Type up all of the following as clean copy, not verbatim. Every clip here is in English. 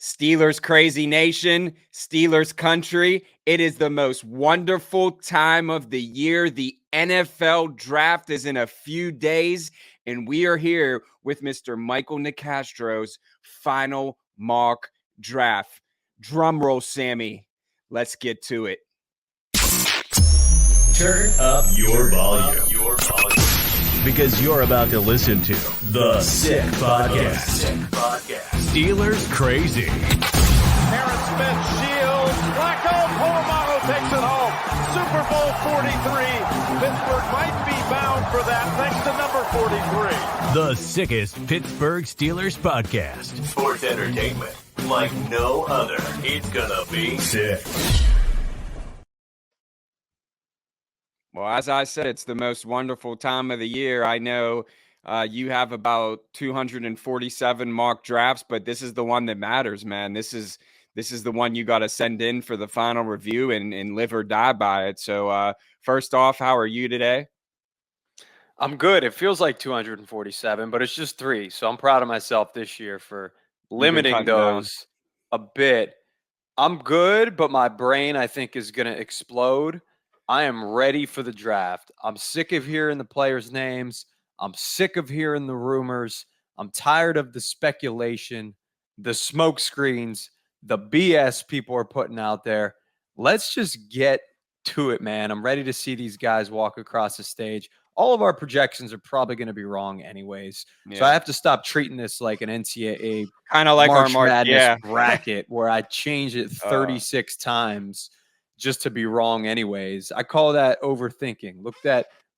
Steelers crazy nation, Steelers country. It is the most wonderful time of the year. The NFL draft is in a few days, and we are here with Mr. Michael Nicastro's final mock draft. Drum roll, Sammy. Let's get to it. Turn up your volume. Because you're about to listen to The Sick Podcast. Steelers Crazy. Harris Smith shields. Flacco Polamalu takes it home. Super Bowl 43. Pittsburgh might be bound for that thanks to number 43. The sickest Pittsburgh Steelers podcast. Sports entertainment like no other. It's gonna be sick. Well, as I said, it's the most wonderful time of the year. I know you have about 247 mock drafts, but this is the one that matters, man. This is the one you got to send in for the final review and live or die by it. So first off, how are you today? I'm good. It feels like 247, but it's just 3. So I'm proud of myself this year for limiting those a bit. I'm good, but my brain, I think, is going to explode. I am ready for the draft. I'm sick of hearing the players' names. I'm sick of hearing the rumors. I'm tired of the speculation, the smoke screens, the BS people are putting out there. Let's just get to it, man. I'm ready to see these guys walk across the stage. All of our projections are probably going to be wrong anyways. Yeah. So I have to stop treating this like an NCAA kind of like March our Madness bracket where I change it 36 times just to be wrong anyways. I call that overthinking.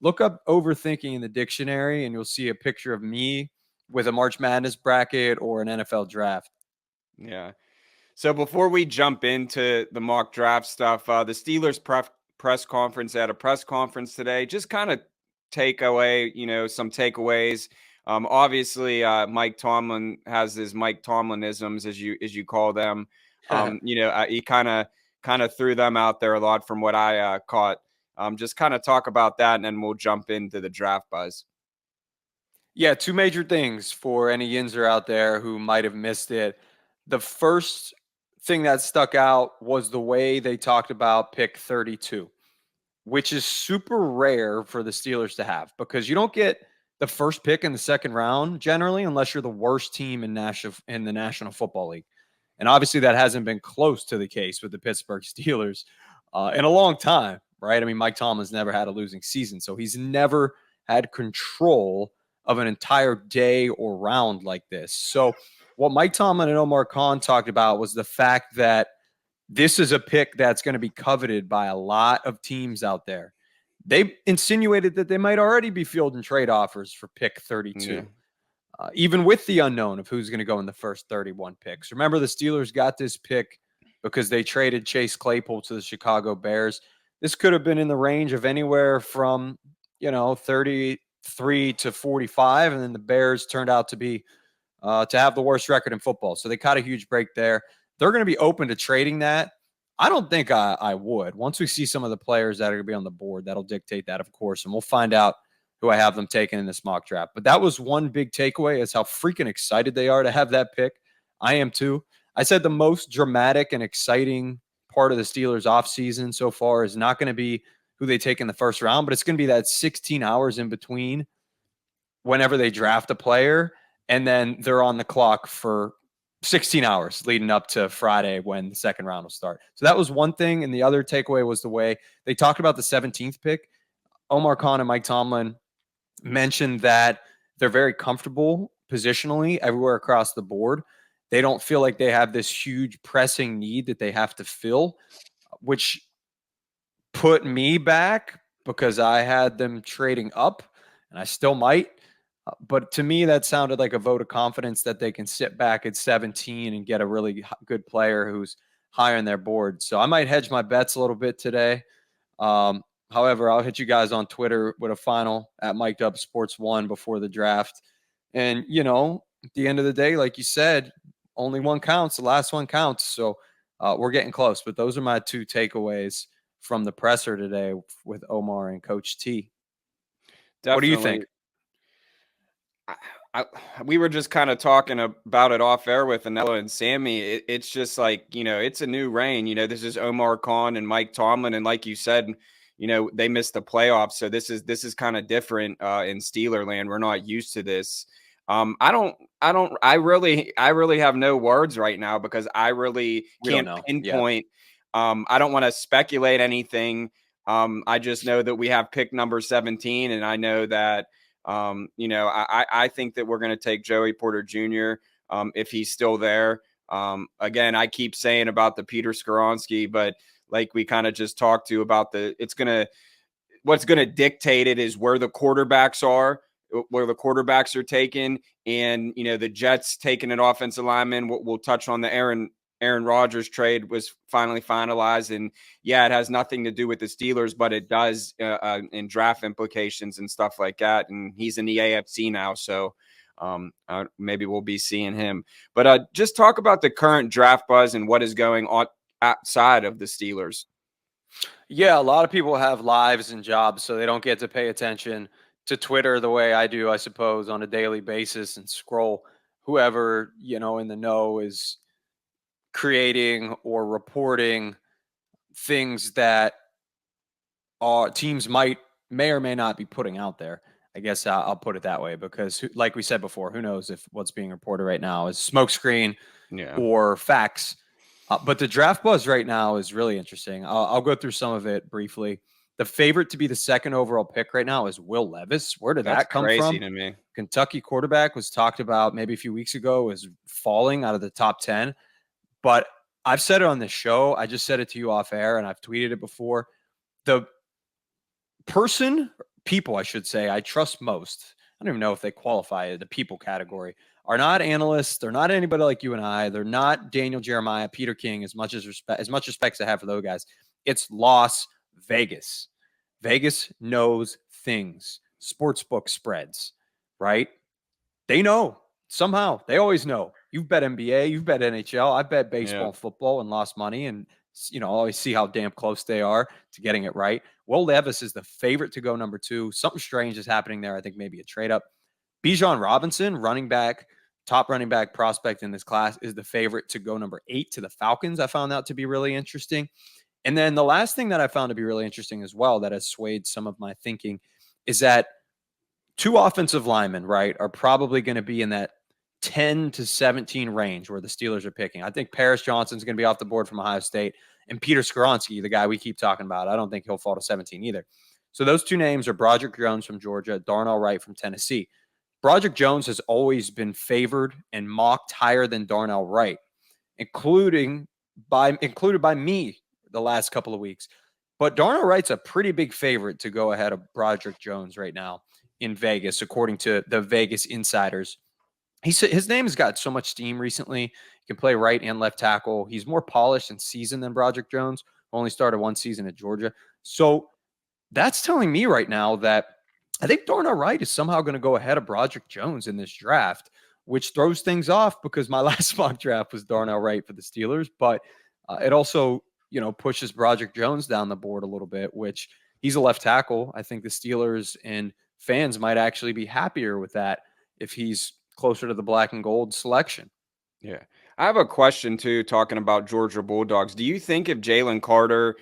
Look up overthinking in the dictionary and you'll see a picture of me with a March Madness bracket or an NFL draft. Yeah. So before we jump into the mock draft stuff, the Steelers press conference had a press conference today. Just kind of take away, some takeaways. Obviously, Mike Tomlin has his Mike Tomlinisms, as you call them. He kind of threw them out there a lot from what I caught. Just kind of talk about that, and then we'll jump into the draft buzz. Yeah, 2 major things for any Yinzer out there who might have missed it. The first thing that stuck out was the way they talked about pick 32, which is super rare for the Steelers to have because you don't get the first pick in the second round generally unless you're the worst team in the National Football League. And obviously that hasn't been close to the case with the Pittsburgh Steelers in a long time, right? I mean, Mike Tomlin's never had a losing season, so he's never had control of an entire day or round like this. So what Mike Tomlin and Omar Khan talked about was the fact that this is a pick that's going to be coveted by a lot of teams out there. They insinuated that they might already be fielding trade offers for pick 32. Yeah. Even with the unknown of who's going to go in the first 31 picks. Remember, the Steelers got this pick because they traded Chase Claypool to the Chicago Bears. This could have been in the range of anywhere from, 33 to 45, and then the Bears turned out to be to have the worst record in football. So they caught a huge break there. They're going to be open to trading that. I don't think I would. Once we see some of the players that are going to be on the board, that'll dictate that, of course, and we'll find out who I have them taking in this mock draft. But that was one big takeaway is how freaking excited they are to have that pick. I am too. I said the most dramatic and exciting part of the Steelers offseason so far is not going to be who they take in the first round, but it's going to be that 16 hours in between whenever they draft a player, and then they're on the clock for 16 hours leading up to Friday when the second round will start. So that was one thing. And the other takeaway was the way they talked about the 17th pick. Omar Khan and Mike Tomlin mentioned that they're very comfortable positionally everywhere across the board. They don't feel like they have this huge pressing need that they have to fill, which put me back because I had them trading up, and I still might. But to me, that sounded like a vote of confidence that they can sit back at 17 and get a really good player who's higher on their board. So I might hedge my bets a little bit today. However, I'll hit you guys on Twitter with a final at Mic'd Up Sports 1 before the draft. And, at the end of the day, like you said, only one counts. The last one counts. So we're getting close. But those are my 2 takeaways from the presser today with Omar and Coach T. Definitely. What do you think? we were just kind of talking about it off air with Anello and Sammy. It's just like, it's a new reign. This is Omar Khan and Mike Tomlin. And like you said, they missed the playoffs. So this is kind of different in Steeler land. We're not used to this. I really have no words right now because I really can't pinpoint. I don't want to speculate anything. I just know that we have pick number 17, and I know that, I think that we're going to take Joey Porter Jr. If he's still there. Again, I keep saying about the Peter Skoronski, but like we kind of just talked to about what's going to dictate it is where the quarterbacks are taken, and, the Jets taking an offensive lineman. We'll touch on the Aaron Rodgers trade was finally finalized. And yeah, it has nothing to do with the Steelers, but it does in draft implications and stuff like that. And he's in the AFC now. So maybe we'll be seeing him, but just talk about the current draft buzz and what is going on outside of the Steelers. Yeah. A lot of people have lives and jobs, so they don't get to pay attention to Twitter the way I do, I suppose, on a daily basis and scroll whoever, in the know is creating or reporting things that teams may or may not be putting out there. I guess I'll put it that way, because like we said before, who knows if what's being reported right now is smokescreen or facts. But the draft buzz right now is really interesting. I'll go through some of it briefly. The favorite to be the second overall pick right now is Will Levis. Where did that come from? To me. Kentucky quarterback was talked about maybe a few weeks ago as falling out of the top 10. But I've said it on this show. I just said it to you off air, and I've tweeted it before. The people, I should say, I trust most, I don't even know if they qualify the people category, are not analysts. They're not anybody like you and I. They're not Daniel Jeremiah, Peter King, as much respect as I have for those guys. It's Las Vegas. Vegas knows things. Sportsbook spreads, right? They know. Somehow. They always know. You've bet NBA, you've bet NHL, I've bet baseball and football and lost money, and always see how damn close they are to getting it right. Will Levis is the favorite to go number 2. Something strange is happening there. I think maybe a trade up. Bijan Robinson, top running back prospect in this class, is the favorite to go number 8 to the Falcons. I found that to be really interesting. And then the last thing that I found to be really interesting as well that has swayed some of my thinking is that 2 offensive linemen, right, are probably going to be in that 10 to 17 range where the Steelers are picking. I think Paris Johnson's going to be off the board from Ohio State, and Peter Skoronski, the guy we keep talking about, I don't think he'll fall to 17 either. So those 2 names are Broderick Jones from Georgia, Darnell Wright from Tennessee. Broderick Jones has always been favored and mocked higher than Darnell Wright, included by me the last couple of weeks. But Darnell Wright's a pretty big favorite to go ahead of Broderick Jones right now in Vegas, according to the Vegas insiders. His name has got so much steam recently. He can play right and left tackle. He's more polished and seasoned than Broderick Jones, who only started 1 season at Georgia. So that's telling me right now that I think Darnell Wright is somehow going to go ahead of Broderick Jones in this draft, which throws things off because my last mock draft was Darnell Wright for the Steelers. But it also, pushes Broderick Jones down the board a little bit, which he's a left tackle. I think the Steelers and fans might actually be happier with that if he's closer to the black and gold selection. Yeah. I have a question too, talking about Georgia Bulldogs. Do you think if Jalen Carter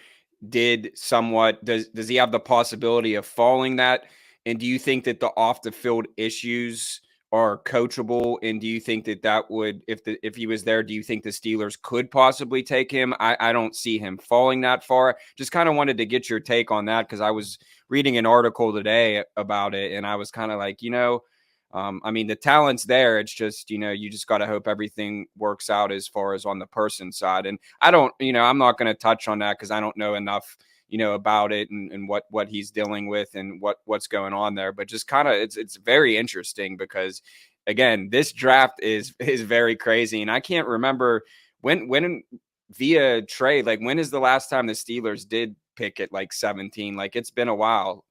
did somewhat, does he have the possibility of falling that? And do you think that the off the field issues are coachable? And do you think that would, if he was there, do you think the Steelers could possibly take him? I don't see him falling that far. Just kind of wanted to get your take on that, because I was reading an article today about it, and I was kind of like, the talent's there. It's just, you just got to hope everything works out as far as on the person side. And I don't, I'm not going to touch on that because I don't know enough, about it and what he's dealing with and what's going on there. But just kind of, it's very interesting because, again, this draft is very crazy. And I can't remember when via trade, like when is the last time the Steelers did pick at like 17? Like it's been a while.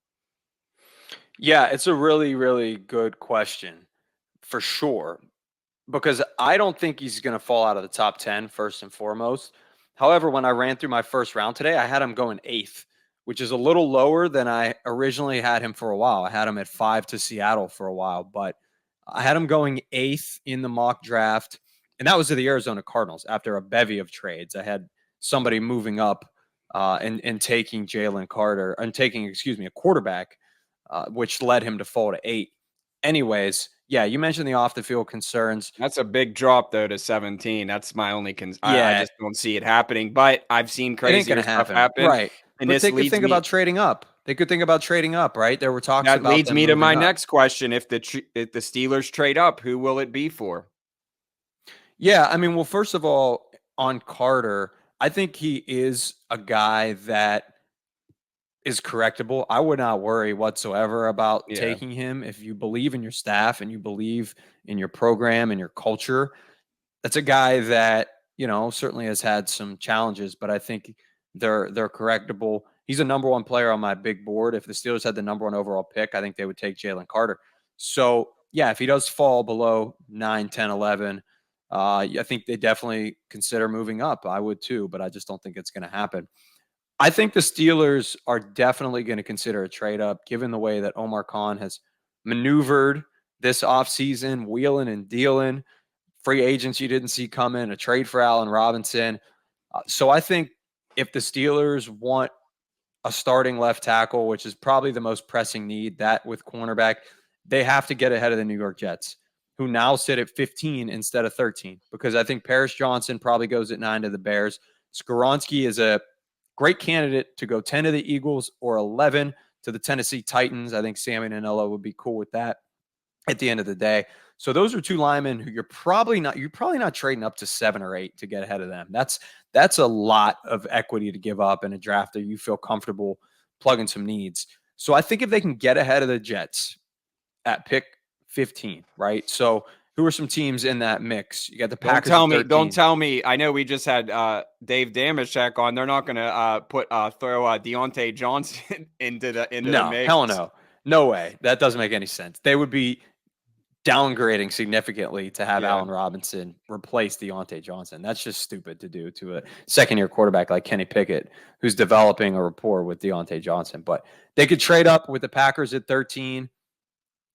Yeah, it's a really, really good question for sure, because I don't think he's going to fall out of the top 10 first and foremost. However, when I ran through my first round today, I had him going 8th, which is a little lower than I originally had him for a while. I had him at 5 to Seattle for a while, but I had him going 8th in the mock draft, and that was to the Arizona Cardinals after a bevy of trades. I had somebody moving up and taking Jalen Carter and taking, a quarterback, which led him to fall to 8. Anyways, yeah, you mentioned the off the field concerns. That's a big drop though to 17. That's my only I Yeah, just don't see it happening. But I've seen it ain't going crazier to stuff happen. happen, Right. and But this they could leads think me about trading up. They could think about trading up, right? There were talks that about leads them me to moving my up. next question. If the Steelers trade up, who will it be for? Yeah, I mean, well, first of all, on Carter, I think he is a guy that is correctable. I would not worry whatsoever about Yeah. taking him if you believe in your staff and you believe in your program and your culture. That's a guy that, certainly has had some challenges, but I think they're correctable. He's a number one player on my big board. If the Steelers had the number one overall pick, I think they would take Jalen Carter. So, yeah, if he does fall below 9, 10, 11, I think they definitely consider moving up. I would too, but I just don't think it's going to happen. I think the Steelers are definitely going to consider a trade up given the way that Omar Khan has maneuvered this offseason, wheeling and dealing, free agents you didn't see coming, a trade for Allen Robinson. So I think if the Steelers want a starting left tackle, which is probably the most pressing need, that with cornerback, they have to get ahead of the New York Jets, who now sit at 15 instead of 13, because I think Paris Johnson probably goes at 9 to the Bears. Skoronski is a great candidate to go 10 to the Eagles or 11 to the Tennessee Titans. I think Sammy Nanella would be cool with that at the end of the day. So those are two linemen who you're probably not trading up to 7 or 8 to get ahead of them. That's a lot of equity to give up in a draft that you feel comfortable plugging some needs. So I think if they can get ahead of the Jets at pick 15, right? So who are some teams in that mix? You got the Packers at 13. Don't tell me. I know we just had Dave Damashek on. They're not going to throw Deontay Johnson into the No, mix. hell no. No way. That doesn't make any sense. They would be downgrading significantly to have Allen Robinson replace Deontay Johnson. That's just stupid to do to a second-year quarterback like Kenny Pickett, who's developing a rapport with Deontay Johnson. But they could trade up with the Packers at 13,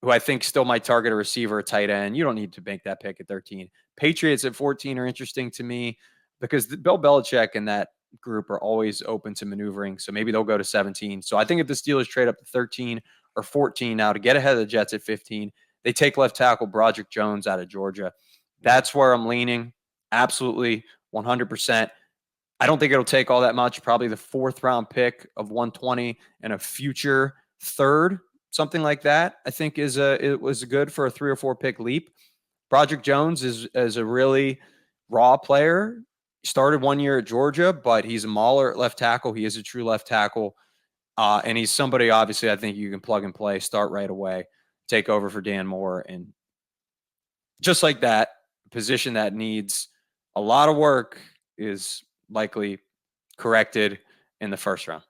who I think still might target a receiver, a tight end. You don't need to make that pick at 13. Patriots at 14 are interesting to me because Bill Belichick and that group are always open to maneuvering. So maybe they'll go to 17. So I think if the Steelers trade up to 13 or 14 now to get ahead of the Jets at 15, they take left tackle Broderick Jones out of Georgia. That's where I'm leaning. Absolutely 100%. I don't think it'll take all that much. Probably the 4th round pick of 120 and a future 3rd, something like that. I think it was good for a 3 or 4 pick leap. Broderick Jones is a really raw player. He started 1 year at Georgia, but he's a mauler at left tackle. He is a true left tackle. And he's somebody, obviously, I think you can plug and play, start right away, take over for Dan Moore. And just like that, position that needs a lot of work is likely corrected in the 1st round.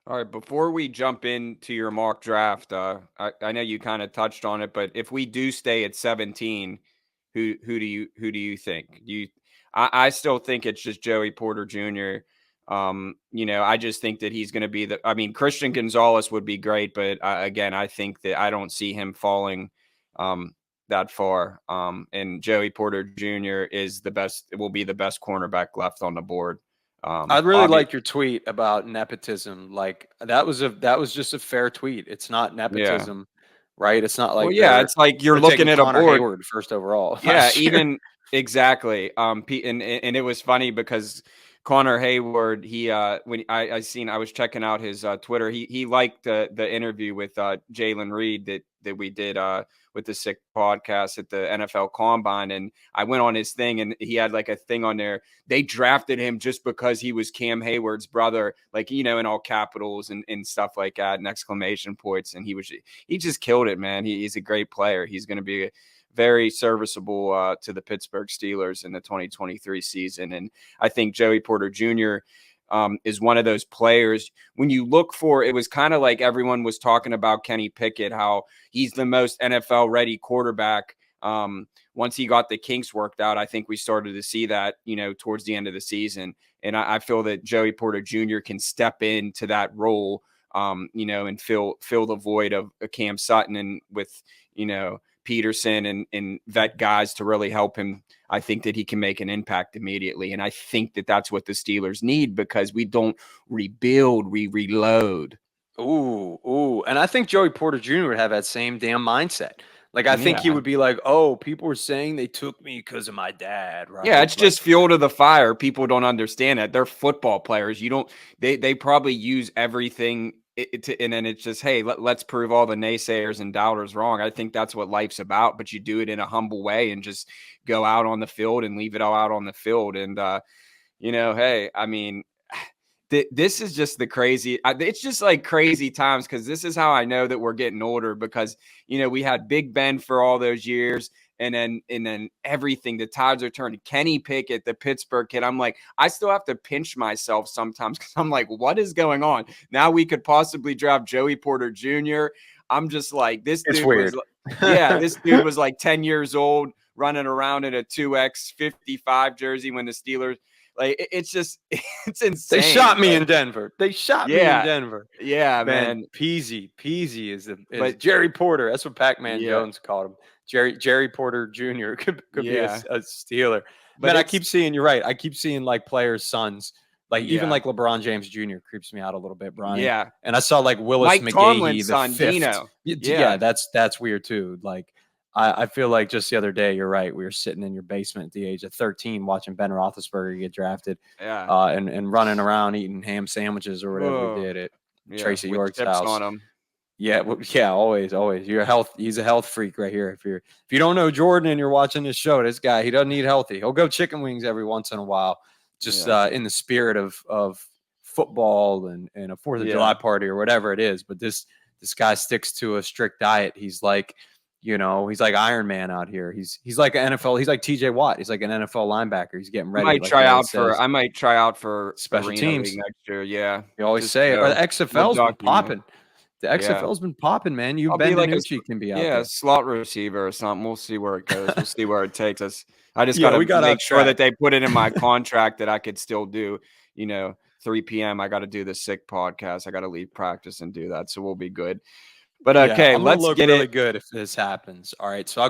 All right, before we jump into your mock draft, I know you kind of touched on it, but if we do stay at 17, who do you think? I still think it's just Joey Porter Jr. I just think that he's going to be Christian Gonzalez would be great, but again, I think that I don't see him falling that far. And Joey Porter Jr. will be the best cornerback left on the board. I'd really like your tweet about nepotism. Like that was just a fair tweet. It's not nepotism, right? It's not like it's like you're looking at a Connor Board. Hayward 1st overall. Yeah, even exactly. And it was funny because Connor Hayward, he when I was checking out his Twitter, he liked the interview with Jalen Reed that we did with the Sick podcast at the NFL Combine, and I went on his thing and he had like a thing on there. They drafted him just because he was Cam Hayward's brother, like in all capitals and stuff like that, and exclamation points, and he just killed it, man. He's a great player. He's going to be very serviceable to the Pittsburgh Steelers in the 2023 season. And I think Joey Porter Jr. Is one of those players when you look for, it was kind of like everyone was talking about Kenny Pickett, how he's the most NFL ready quarterback. Once he got the kinks worked out, I think we started to see that, towards the end of the season. And I feel that Joey Porter Jr. can step into that role, and fill the void of Cam Sutton and with, Peterson and vet guys to really help him, I think that he can make an impact immediately. And I think that that's what the Steelers need, because we don't rebuild, we reload. Ooh. And I think Joey Porter Jr. would have that same damn mindset. Like, I think he Yeah. would be like, oh, people were saying they took me because of my dad, right? Yeah, it's Like, just fuel to the fire. People don't understand that. They're football players. They probably use everything and then it's just, hey, let's prove all the naysayers and doubters wrong. I think that's what life's about, but you do it in a humble way and just go out on the field and leave it all out on the field. And, hey, I mean, this is just the crazy. It's just like crazy times, because this is how I know that we're getting older, because, we had Big Ben for all those years. And then everything, the tides are turning. Kenny Pickett, the Pittsburgh kid. I'm like, I still have to pinch myself sometimes, because I'm like, what is going on? Now we could possibly draft Joey Porter Jr. I'm just like, this it's dude weird. this dude was like 10 years old running around in a 2X55 jersey when the Steelers, like, it's just, it's insane. They shot me in Denver. Yeah, man. Peasy is Jerry Porter. That's what Pac-Man Jones called him. Jerry Porter Jr. could be a Steeler. But I keep seeing, you're right. I keep seeing like players' sons, like even like LeBron James Jr. creeps me out a little bit, Brian. Yeah. And I saw like Willis Mike McGahee, Tomlin's the son, fifth. Dino. Yeah, that's weird too. Like, I feel like just the other day, you're right, we were sitting in your basement at the age of 13 watching Ben Roethlisberger get drafted, and running around eating ham sandwiches or whatever he did at Tracy York's house. On him. Yeah, always. He's a health freak right here. If you don't know Jordan and you're watching this show, this guy, he doesn't eat healthy. He'll go chicken wings every once in a while, just in the spirit of football and a 4th of July party or whatever it is. But this guy sticks to a strict diet. He's like, he's like Iron Man out here. He's like an NFL. He's like TJ Watt. He's like an NFL linebacker. He's getting ready. I might try out for special teams next year. Yeah, you always say it. The XFL's been popping. The XFL's been popping, man. Ben DiNucci can be out there. Slot receiver or something. We'll see where it goes. We'll see where it takes us. I just got to make sure that they put it in my contract that I could still do, 3 p.m. I got to do the sick podcast. I got to leave practice and do that. So we'll be good. But okay, let's get really good if this happens. All right. So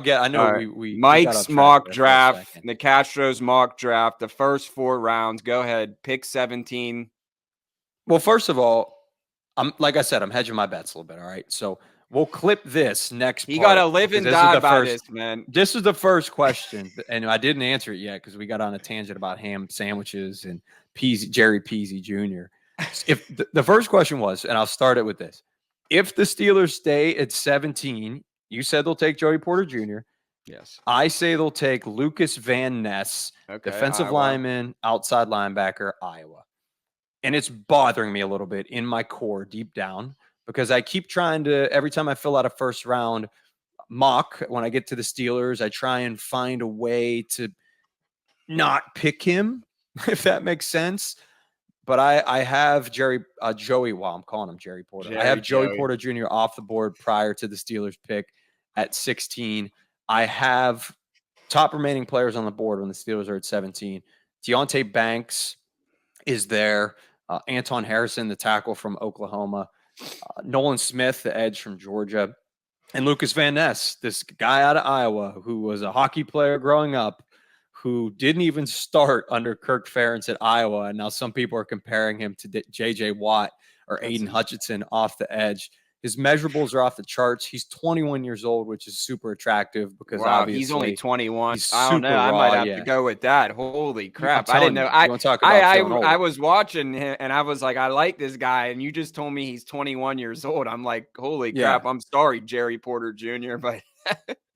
we Mike's mock draft, the Castro's mock draft, the first 4 rounds. Go ahead. Pick 17. Well, first of all, like I said, I'm hedging my bets a little bit. All right. So we'll clip this next. You got to live and die by this, man. This is the first question. And I didn't answer it yet because we got on a tangent about ham sandwiches and Jerry Peasy Jr. If the first question was, and I'll start it with this. If the Steelers stay at 17, you said they'll take Joey Porter Jr. Yes. I say they'll take Lucas Van Ness, defensive lineman, outside linebacker, Iowa. And it's bothering me a little bit in my core deep down, because I keep trying to, every time I fill out a first round mock, when I get to the Steelers, I try and find a way to not pick him, if that makes sense. But I have Joey, I'm calling him Jerry Porter. I have Joey Porter Jr. off the board prior to the Steelers pick at 16. I have top remaining players on the board when the Steelers are at 17. Deonte Banks is there. Anton Harrison, the tackle from Oklahoma. Nolan Smith, the edge from Georgia. And Lucas Van Ness, this guy out of Iowa who was a hockey player growing up, who didn't even start under Kirk Ferentz at Iowa. And now some people are comparing him to J.J. Watt or Aiden Hutchinson off the edge. His measurables are off the charts. He's 21 years old, which is super attractive because obviously he's only 21. I don't know. I might have to go with that. Holy crap. I didn't know. I was watching him and I was like, I like this guy. And you just told me he's 21 years old. I'm like, holy crap. I'm sorry, Jerry Porter Jr. But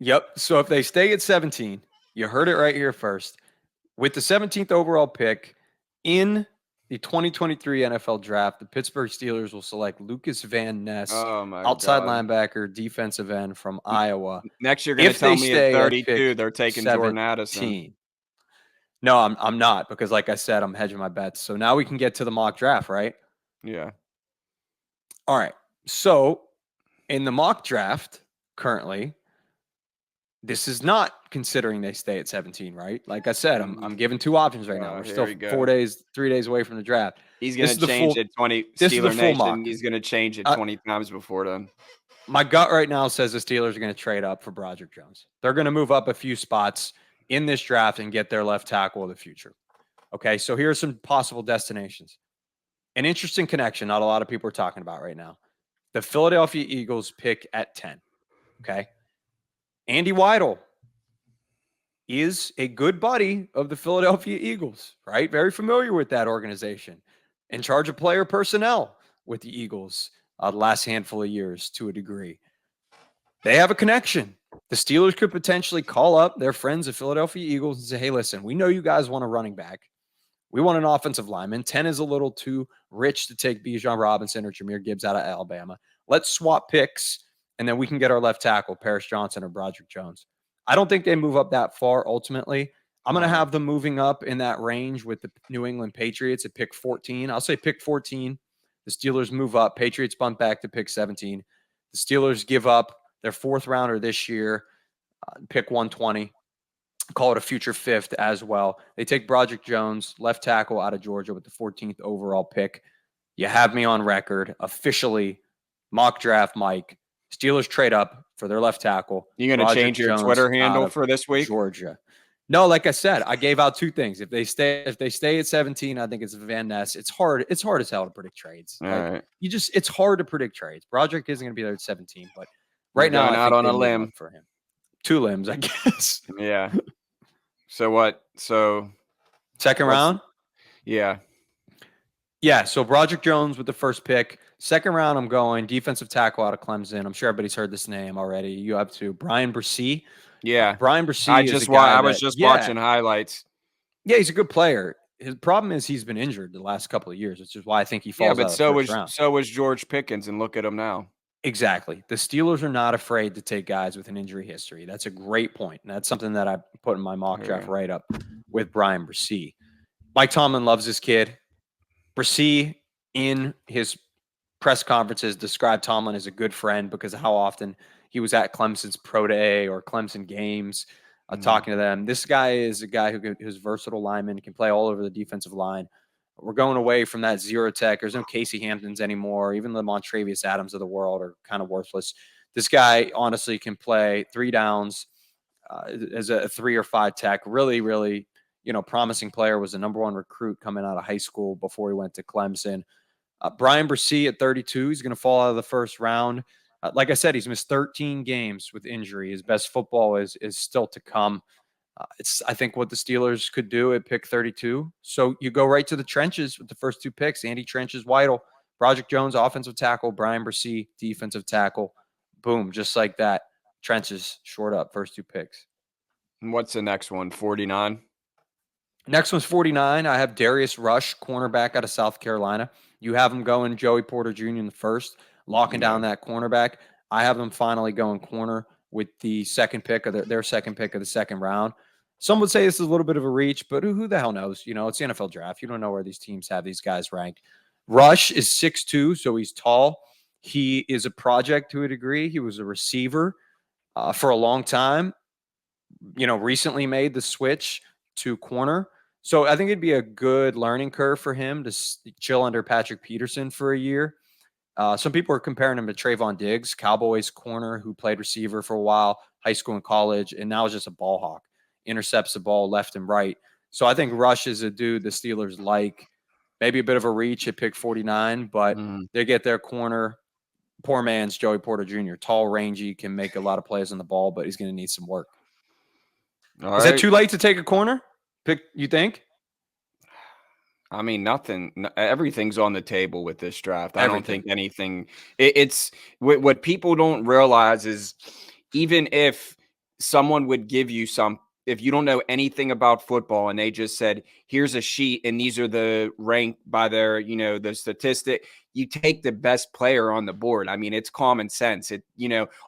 yep. So if they stay at 17, you heard it right here first. With the 17th overall pick in the 2023 NFL Draft, the Pittsburgh Steelers will select Lucas Van Ness, outside linebacker, defensive end from Iowa. Next, you're going to tell me at 32 they're taking Jordan Addison. No, I'm not, because like I said, I'm hedging my bets. So now we can get to the mock draft, right? Yeah. All right. So in the mock draft currently, this is not considering they stay at 17, right? Like I said, I'm giving 2 options right now. We're still 3 days away from the draft. He's going to change it 20. Steeler Nation. He's going to change it 20 times before then. My gut right now says the Steelers are going to trade up for Broderick Jones. They're going to move up a few spots in this draft and get their left tackle of the future. Okay, so here are some possible destinations. An interesting connection not a lot of people are talking about right now. The Philadelphia Eagles pick at 10. Okay. Andy Weidel is a good buddy of the Philadelphia Eagles, right? Very familiar with that organization, in charge of player personnel with the Eagles the last handful of years to a degree. They have a connection. The Steelers could potentially call up their friends at Philadelphia Eagles and say, hey, listen, we know you guys want a running back. We want an offensive lineman. 10 is a little too rich to take Bijan Robinson or Jahmyr Gibbs out of Alabama. Let's swap picks, and then we can get our left tackle, Paris Johnson or Broderick Jones. I don't think they move up that far ultimately. I'm going to have them moving up in that range with the New England Patriots at pick 14. I'll say pick 14. The Steelers move up. Patriots bump back to pick 17. The Steelers give up their fourth rounder this year, pick 120. Call it a future fifth as well. They take Broderick Jones, left tackle out of Georgia with the 14th overall pick. You have me on record, officially, mock draft Mike. Steelers trade up for their left tackle. You going to change your Twitter handle for this week? Georgia. No, like I said, I gave out two things. If they stay at 17, I think it's Van Ness. It's hard as hell to predict trades. All right. It's hard to predict trades. Broderick isn't going to be there at 17, but right now going out on a limb for him. 2 limbs, I guess. Yeah. So what? So second round? Yeah. Yeah. So Broderick Jones with the first pick. Second round, I'm going defensive tackle out of Clemson. I'm sure everybody's heard this name already. You up to Brian Bresee? Yeah. Brian Bresee. I was just watching highlights. Yeah, he's a good player. His problem is he's been injured the last couple of years, which is why I think he falls out of the first round. So was George Pickens, and look at him now. Exactly. The Steelers are not afraid to take guys with an injury history. That's a great point. And that's something that I put in my mock draft right up with Brian Bresee. Mike Tomlin loves this kid. Bresee, in his press conferences, described Tomlin as a good friend because of how often he was at Clemson's pro day or Clemson games talking to them. This guy is a guy who's versatile lineman, can play all over the defensive line. We're going away from that zero tech. There's no Casey Hamptons anymore. Even the Montravius Adams of the world are kind of worthless. This guy honestly can play 3 downs as a 3 or 5 tech. Really, really, promising player. Was the number 1 recruit coming out of high school before he went to Clemson. Brian Bresee at 32. He's going to fall out of the first round. Like I said, he's missed 13 games with injury. His best football is still to come. It's, I think, what the Steelers could do at pick 32. So you go right to the trenches with the first 2 picks. Andy Trenches, Weidel, Broderick Jones, offensive tackle, Brian Bresee, defensive tackle. Boom, just like that. Trenches, short up, first 2 picks. And what's the next one, 49? Next one's 49. I have Darius Rush, cornerback out of South Carolina. You have him going Joey Porter Jr. in the first, locking down that cornerback. I have them finally going corner with the second pick of their second pick of the second round. Some would say this is a little bit of a reach, but who the hell knows? It's the NFL draft. You don't know where these teams have these guys ranked. Rush is 6'2", so he's tall. He is a project to a degree. He was a receiver for a long time. Recently made the switch to corner. So I think it'd be a good learning curve for him to chill under Patrick Peterson for a year. Some people are comparing him to Trayvon Diggs, Cowboys corner who played receiver for a while, high school and college, and now is just a ball hawk. Intercepts the ball left and right. So I think Rush is a dude the Steelers like. Maybe a bit of a reach at pick 49, but they get their corner. Poor man's Joey Porter Jr. Tall, rangy, can make a lot of plays on the ball, but he's going to need some work. Is that too late to take a corner pick, you think? I mean, everything's on the table with this draft. I don't think anything. It's what people don't realize is even if someone would give you if you don't know anything about football and they just said, here's a sheet and these are the rank by their, the statistic, you take the best player on the board. I mean, it's common sense.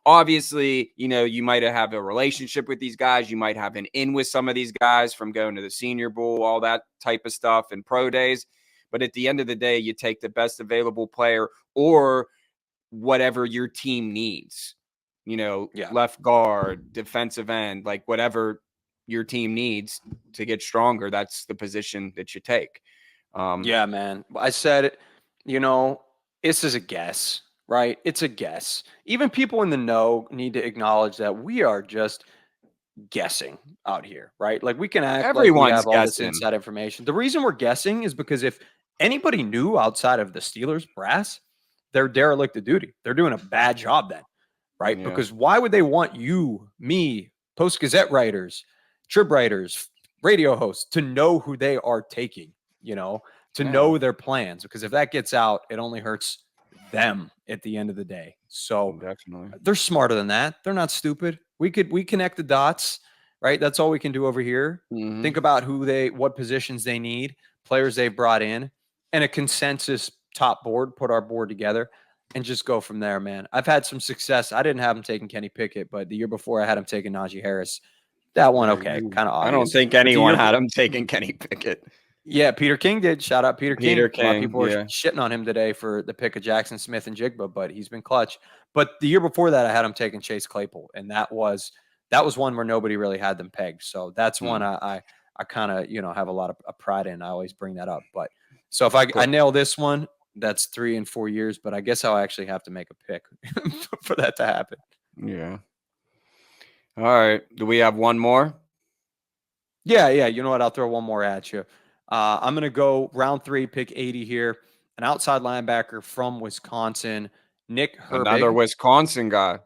Obviously, you might have a relationship with these guys. You might have an in with some of these guys from going to the Senior Bowl, all that type of stuff and pro days. But at the end of the day, you take the best available player or whatever your team needs, left guard, defensive end, like whatever your team needs to get stronger. That's the position that you take. Yeah, man. I said it, this is a guess. right? It's a guess. Even people in the know need to acknowledge that we are just guessing out here, right? Like we can act like we Everyone's have all this guessing. inside information. The reason we're guessing is because if anybody knew outside of the Steelers brass, they're derelict of duty. They're doing a bad job then, right? Yeah. Because why would they want you, me, Post Gazette writers, trib writers, radio hosts to know who they are taking, to Yeah. know their plans? Because if that gets out, it only hurts them at the end of the day. So Definitely. they're smarter than that. They're not stupid. We connect the dots, right? That's all we can do over here. Mhm. Think about what positions they need, players they've brought in, and a consensus top board, put our board together and just go from there, man. I've had some success. I didn't have him taking Kenny Pickett, but the year before I had him taking Najee Harris. That one, okay, kind of obvious. I don't think But the anyone year had him taking Kenny Pickett. Yeah, Peter King did. Shout out Peter King. Peter A lot of King, people are yeah. shitting on him today for the pick of Jackson Smith and Jigba, but he's been clutch. But the year before that, I had him taking Chase Claypool, and that was one where nobody really had them pegged. So that's one I kind of have a lot of pride in. I always bring that up. But so if I nail this one, that's 3 and 4 years. But I guess I'll actually have to make a pick for that to happen. Yeah. All right. Do we have one more? Yeah. You know what? I'll throw one more at you. I'm going to go round 3, pick 80 here. An outside linebacker from Wisconsin, Nick Herbig. Another Wisconsin guy.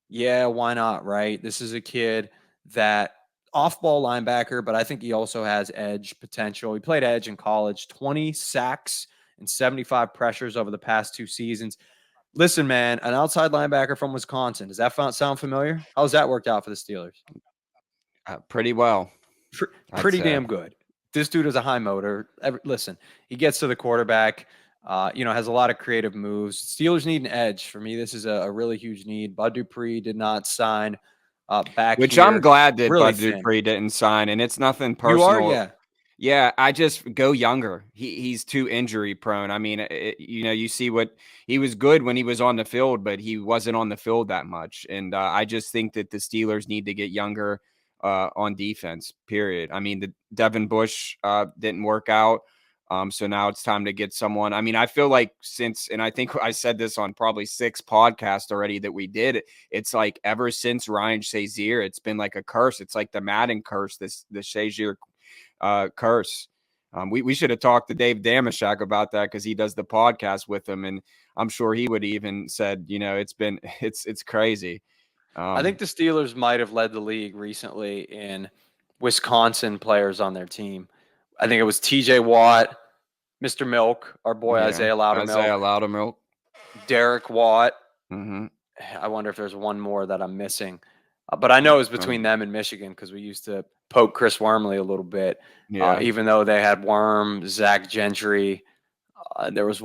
Yeah, why not, right? This is a kid that off-ball linebacker, but I think he also has edge potential. He played edge in college, 20 sacks and 75 pressures over the past 2 seasons. Listen, man, an outside linebacker from Wisconsin. Does that sound familiar? How's that worked out for the Steelers? Pretty well. Pretty damn good. This dude is a high motor. Listen, he gets to the quarterback, has a lot of creative moves. Steelers need an edge. For me, this is a really huge need. Bud Dupree did not sign back Which here. I'm glad that Really Bud Dupree didn't sign, and it's nothing personal. You are, yeah. Yeah, I just go younger. He's too injury prone. I mean, you see what he was good when he was on the field, but he wasn't on the field that much. And I just think that the Steelers need to get younger on defense, period. I mean, the Devin Bush didn't work out. So now it's time to get someone. I mean, I feel like and I think I said this on probably 6 podcasts already that we did, it's like ever since Ryan Shazier, it's been like a curse. It's like the Madden curse, the Shazier curse. We should have talked to Dave Damashek about that because he does the podcast with him, and I'm sure he would even said, it's crazy. I think the Steelers might have led the league recently in Wisconsin players on their team. I think it was TJ Watt, Mr. Milk, our boy Isaiah Loudermilk, Derek Watt. Mm-hmm. I wonder if there's one more that I'm missing. But I know it was between them and Michigan because we used to poke Chris Wormley a little bit. Yeah. Even though they had Worm, Zach Gentry. There was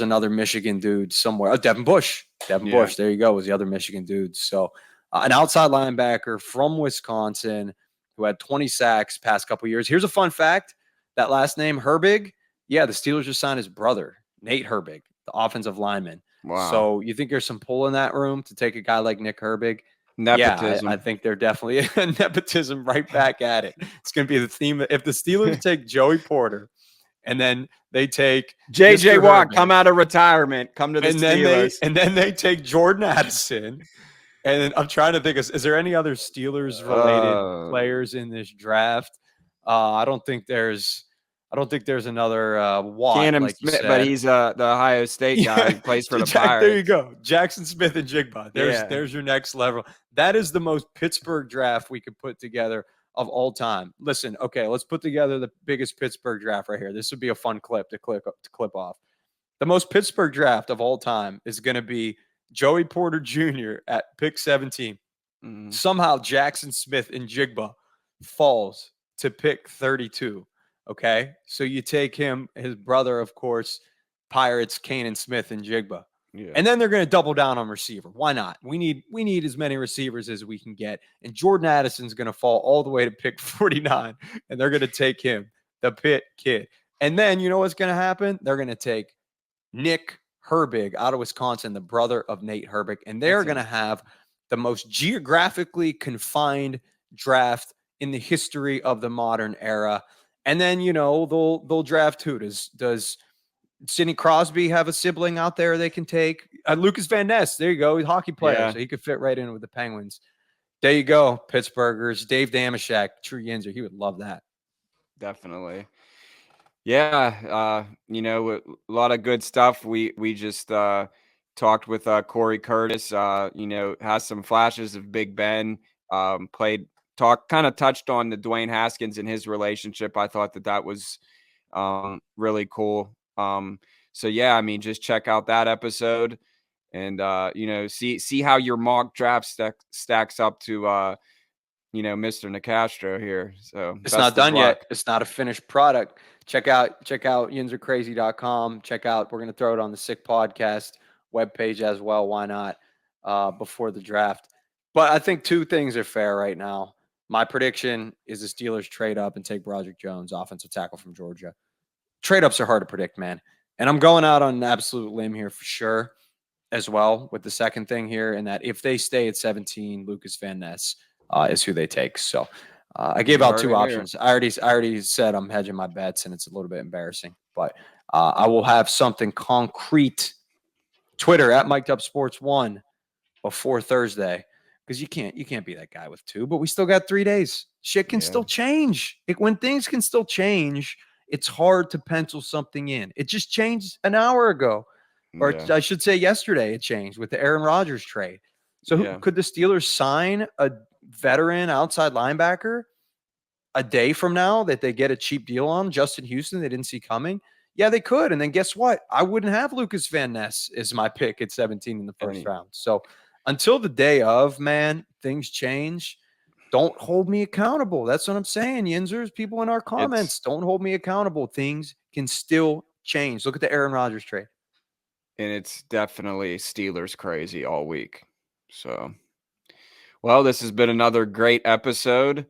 another Michigan dude somewhere. Oh, Devin Bush. Bush. There you go. Was the other Michigan dude. So an outside linebacker from Wisconsin who had 20 sacks past couple years. Here's a fun fact. That last name, Herbig, yeah, the Steelers just signed his brother, Nate Herbig, the offensive lineman. Wow. So you think there's some pull in that room to take a guy like Nick Herbig? Nepotism. Yeah, I think they're definitely nepotism right back at it. It's going to be the theme. If the Steelers take Joey Porter and then they take J.J. Watt, come out of retirement, come to the Steelers. And then they take Jordan Addison. And then I'm trying to think, is there any other Steelers-related players in this draft? I don't think there's another Watt. Canham like Smith, but he's the Ohio State guy who plays for the Pirates. There you go. Jackson Smith and Jigba. There's your next level. That is the most Pittsburgh draft we could put together of all time. Listen, okay, let's put together the biggest Pittsburgh draft right here. This would be a fun clip to clip off. The most Pittsburgh draft of all time is going to be Joey Porter Jr. at pick 17. Mm-hmm. Somehow Jackson Smith and Jigba falls to pick 32. Okay, so you take him, his brother, of course, Pirates, Kanan Smith and Jigba. Yeah. And then they're going to double down on receiver. Why not? We need as many receivers as we can get. And Jordan Addison's going to fall all the way to pick 49, and they're going to take him, the Pitt kid. And then you know what's going to happen? They're going to take Nick Herbig out of Wisconsin, the brother of Nate Herbig, and they're going to have the most geographically confined draft in the history of the modern era. And then, they'll draft who? Does Sidney Crosby have a sibling out there they can take? Lucas Van Ness. There you go. He's a hockey player, so he could fit right in with the Penguins. There you go, Pittsburghers. Dave Damashek, true Yinzer. He would love that. Definitely. Yeah, a lot of good stuff. We just talked with Corey Curtis. Has some flashes of Big Ben. Kind of touched on the Dwayne Haskins and his relationship. I thought that was really cool. So yeah, I mean, just check out that episode and see how your mock draft stacks up to Mr. Nicastro here. So it's not done yet. It's not a finished product. Check out yinzercrazy.com. We're going to throw it on the Sick Podcast webpage as well. Why not? Before the draft. But I think two things are fair right now. My prediction is the Steelers trade up and take Broderick Jones, offensive tackle from Georgia. Trade ups are hard to predict, man. And I'm going out on an absolute limb here for sure as well with the second thing here, and that if they stay at 17, Lucas Van Ness is who they take. So I gave out two options. I already said I'm hedging my bets, and it's a little bit embarrassing. But I will have something concrete. Twitter at Mic'd Up Sports 1 before Thursday, because you can't be that guy with two. But we still got 3 days. Shit can still change. When things can still change, it's hard to pencil something in. It just changed an hour ago, or I should say yesterday. It changed with the Aaron Rodgers trade. So could the Steelers sign a veteran outside linebacker a day from now that they get a cheap deal on? Justin Houston, they didn't see coming. Yeah, they could. And then guess what? I wouldn't have Lucas Van Ness as my pick at 17 in the first round. So until the day of, man, things change. Don't hold me accountable. That's what I'm saying, Yinzers. People in our comments, don't hold me accountable. Things can still change. Look at the Aaron Rodgers trade. And it's definitely Steelers crazy all week. So, well, this has been another great episode.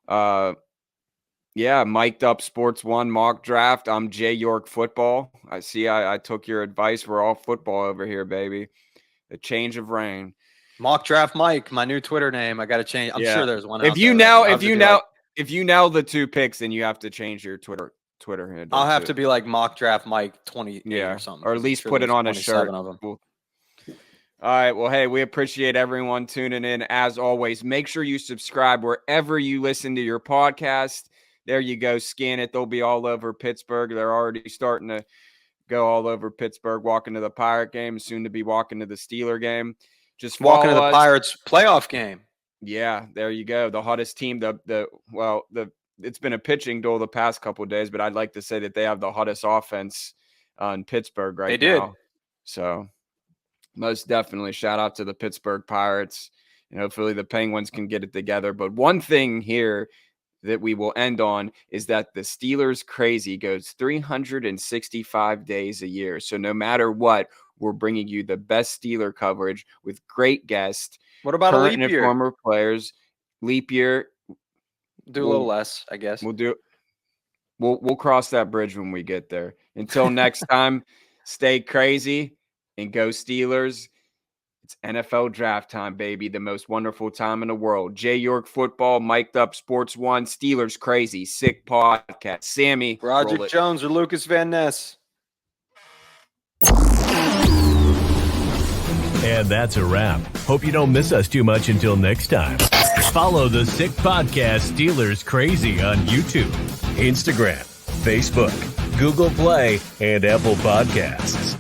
Mic'd Up Sports 1 mock draft. I'm Jay York Football. I took your advice. We're all football over here, baby. A change of reign. Mock Draft Mike, my new Twitter name. I got to change. I'm sure there's one. If you nail the two picks, then you have to change your Twitter handle. I'll have to be like Mock Draft Mike 28 or something, or at least put it on a shirt. Of them. Cool. All right. Well, hey, we appreciate everyone tuning in. As always, make sure you subscribe wherever you listen to your podcast. There you go. Scan it. They'll be all over Pittsburgh. They're already starting to go all over Pittsburgh, walking to the Pirate game, soon to be walking to the Steeler game. Just walking to the Pirates playoff game. Yeah, there you go. The hottest team. It's been a pitching duel the past couple of days, but I'd like to say that they have the hottest offense in Pittsburgh right now. They did. So most definitely shout out to the Pittsburgh Pirates, and hopefully the Penguins can get it together. But one thing here that we will end on is that the Steelers crazy goes 365 days a year. So no matter what, we're bringing you the best Steeler coverage with great guests. What about current a leap year? And former players. Leap year. Do a little less, I guess. We'll cross that bridge when we get there. Until next time, stay crazy and go Steelers. It's NFL draft time, baby. The most wonderful time in the world. Jay York Football, Mic'd Up Sports 1, Steelers Crazy, Sick Podcast. Sammy. Broderick Jones or Lucas Van Ness. And that's a wrap. Hope you don't miss us too much until next time. Follow the Sick Podcast Steelers Crazy on YouTube, Instagram, Facebook, Google Play, and Apple Podcasts.